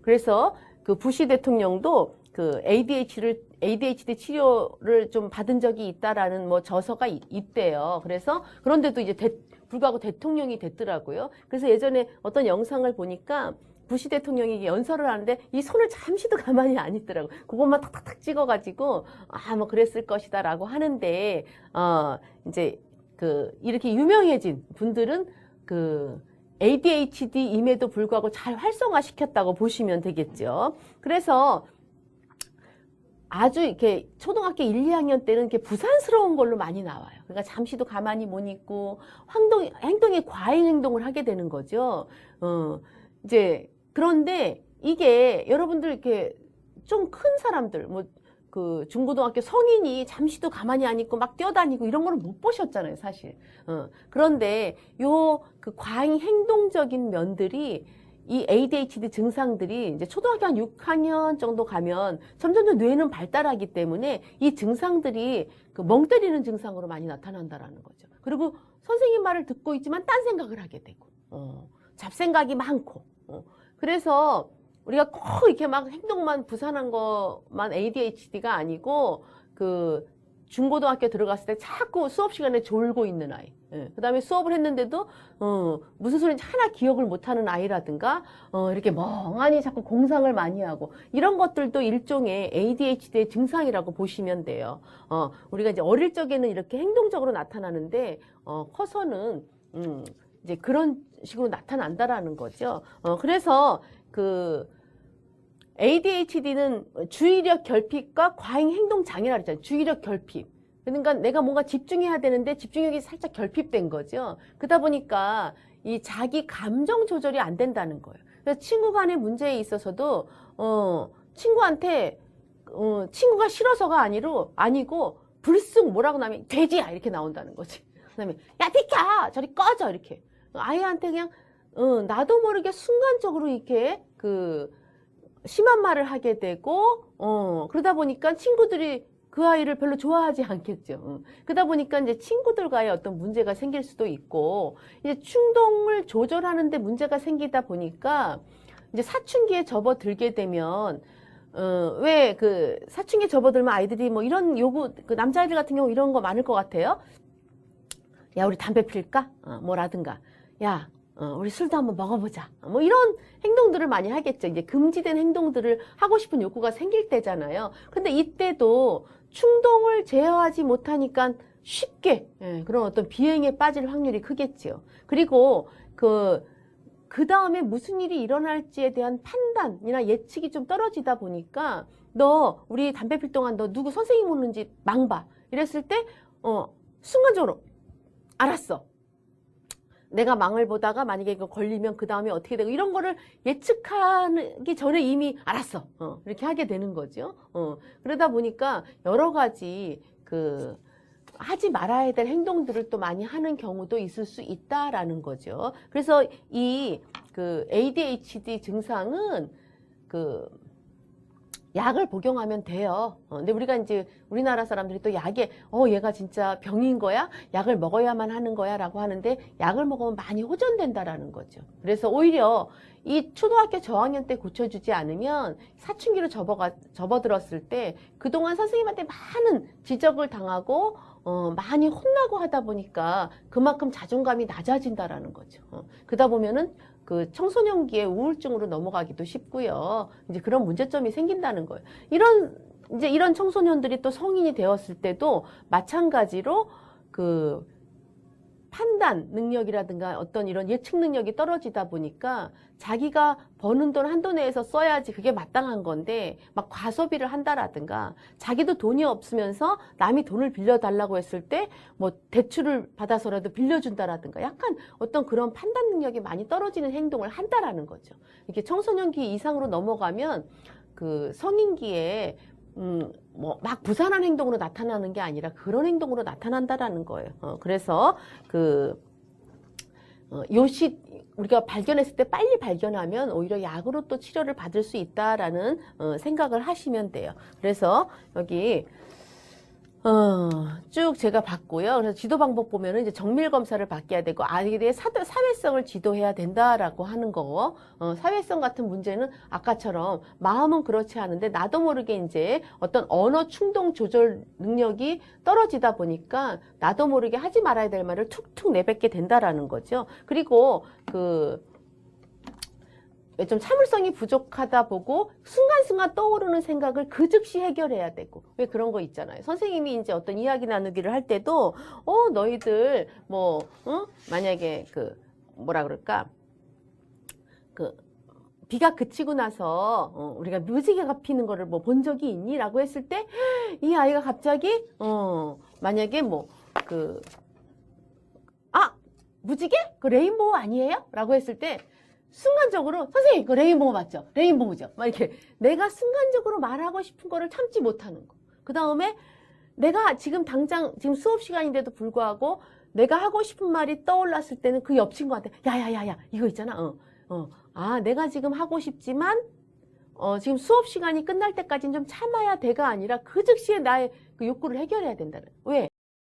그래서 그 부시 대통령도 그 ADHD 치료를 좀 받은 적이 있다라는 뭐 저서가 있대요. 그래서 그런데도 이제 불구하고 대통령이 됐더라고요. 그래서 예전에 어떤 영상을 보니까 부시 대통령이 연설을 하는데 이 손을 잠시도 가만히 안 있더라고. 그것만 탁탁탁 찍어가지고 뭐 그랬을 것이다라고 하는데 이제 그 이렇게 유명해진 분들은 그 ADHD임에도 불구하고 잘 활성화시켰다고 보시면 되겠죠. 그래서 아주 이렇게 초등학교 1, 2학년 때는 이렇게 부산스러운 걸로 많이 나와요. 그러니까 잠시도 가만히 못 있고 행동이 과잉 행동을 하게 되는 거죠. 이제 그런데 이게 여러분들 이렇게 좀 큰 사람들 뭐 그 중고등학교 성인이 잠시도 가만히 안 있고 막 뛰어다니고 이런 거는 못 보셨잖아요, 사실. 그런데 그 과잉 행동적인 면들이 이 ADHD 증상들이 이제 초등학교 한 6학년 정도 가면 점점 뇌는 발달하기 때문에 이 증상들이 그 멍 때리는 증상으로 많이 나타난다라는 거죠. 그리고 선생님 말을 듣고 있지만 딴 생각을 하게 되고, 잡생각이 많고, 그래서 우리가 꼭 이렇게 막 행동만 부산한 것만 ADHD가 아니고 그 중고등학교 들어갔을 때 자꾸 수업 시간에 졸고 있는 아이. 그 다음에 수업을 했는데도, 무슨 소리인지 하나 기억을 못하는 아이라든가, 이렇게 멍하니 자꾸 공상을 많이 하고, 이런 것들도 일종의 ADHD의 증상이라고 보시면 돼요. 우리가 이제 어릴 적에는 이렇게 행동적으로 나타나는데, 커서는, 이제 그런 식으로 나타난다라는 거죠. 그래서 그, ADHD는 주의력 결핍과 과잉 행동 장애라 그랬잖아요. 주의력 결핍. 그러니까 내가 뭔가 집중해야 되는데 집중력이 살짝 결핍된 거죠. 그러다 보니까 이 자기 감정 조절이 안 된다는 거예요. 그래서 친구 간의 문제에 있어서도 친구한테 친구가 싫어서가 아니고 불쑥 뭐라고 나면 돼지야 이렇게 나온다는 거지. 그다음에 야 비켜 저리 꺼져 이렇게 아이한테 그냥 나도 모르게 순간적으로 이렇게 그 심한 말을 하게 되고, 그러다 보니까 친구들이 그 아이를 별로 좋아하지 않겠죠. 그러다 보니까 이제 친구들과의 어떤 문제가 생길 수도 있고, 이제 충동을 조절하는데 문제가 생기다 보니까, 이제 사춘기에 접어들게 되면, 왜 그 사춘기에 접어들면 아이들이 뭐 이런 요구, 그 남자아이들 같은 경우 이런 거 많을 것 같아요. 야, 우리 담배 필까? 뭐라든가. 야, 우리 술도 한번 먹어보자. 뭐 이런 행동들을 많이 하겠죠. 이제 금지된 행동들을 하고 싶은 욕구가 생길 때잖아요. 근데 이때도 충동을 제어하지 못하니까 쉽게 그런 어떤 비행에 빠질 확률이 크겠지요. 그리고 그 다음에 무슨 일이 일어날지에 대한 판단이나 예측이 좀 떨어지다 보니까 너 우리 담배 필 동안 너 누구 선생님 오는지 망봐. 이랬을 때 순간적으로 알았어. 내가 망을 보다가 만약에 이거 걸리면 그 다음에 어떻게 되고 이런 거를 예측하기 전에 이미 알았어. 이렇게 하게 되는 거죠. 그러다 보니까 여러 가지 그 하지 말아야 될 행동들을 또 많이 하는 경우도 있을 수 있다라는 거죠. 그래서 이 그 ADHD 증상은 그 약을 복용하면 돼요. 근데 우리가 이제 우리나라 사람들이 또 약에 얘가 진짜 병인 거야? 약을 먹어야만 하는 거야? 라고 하는데 약을 먹으면 많이 호전된다라는 거죠. 그래서 오히려 이 초등학교 저학년 때 고쳐주지 않으면 사춘기로 접어들었을 때 그동안 선생님한테 많은 지적을 당하고 많이 혼나고 하다 보니까 그만큼 자존감이 낮아진다라는 거죠. 그러다 보면은 그 청소년기에 우울증으로 넘어가기도 쉽고요. 이제 그런 문제점이 생긴다는 거예요. 이런 청소년들이 또 성인이 되었을 때도 마찬가지로 그 판단 능력이라든가 어떤 이런 예측 능력이 떨어지다 보니까 자기가 버는 돈 한도 내에서 써야지 그게 마땅한 건데 막 과소비를 한다라든가 자기도 돈이 없으면서 남이 돈을 빌려달라고 했을 때 뭐 대출을 받아서라도 빌려준다라든가 약간 어떤 그런 판단 능력이 많이 떨어지는 행동을 한다라는 거죠. 이렇게 청소년기 이상으로 넘어가면 그 성인기에 뭐 막 부산한 행동으로 나타나는 게 아니라 그런 행동으로 나타난다라는 거예요. 그래서 우리가 발견했을 때 빨리 발견하면 오히려 약으로 또 치료를 받을 수 있다라는 생각을 하시면 돼요. 그래서 여기 쭉 제가 봤고요. 그래서 지도 방법 보면은 이제 정밀 검사를 받게 되고 아이들의 사회성을 지도해야 된다라고 하는 거. 사회성 같은 문제는 아까처럼 마음은 그렇지 않은데 나도 모르게 이제 어떤 언어 충동 조절 능력이 떨어지다 보니까 나도 모르게 하지 말아야 될 말을 툭툭 내뱉게 된다라는 거죠. 그리고 좀 참을성이 부족하다 보고 순간순간 떠오르는 생각을 그 즉시 해결해야 되고 왜 그런 거 있잖아요. 선생님이 이제 어떤 이야기 나누기를 할 때도 너희들 만약에 뭐라 그럴까 비가 그치고 나서 우리가 무지개가 피는 거를 뭐 본 적이 있니? 라고 했을 때 이 아이가 갑자기 만약에 무지개? 그 레인보우 아니에요? 라고 했을 때 순간적으로 선생님 그 레인보우 맞죠? 레인보우죠? 막 이렇게 내가 순간적으로 말하고 싶은 거를 참지 못하는 거. 그 다음에 내가 지금 수업 시간인데도 불구하고 내가 하고 싶은 말이 떠올랐을 때는 그 옆 친구한테 야야야야 이거 있잖아. 내가 지금 하고 싶지만 지금 수업 시간이 끝날 때까지는 좀 참아야 돼가 아니라 그 즉시에 나의 그 욕구를 해결해야 된다는. 왜?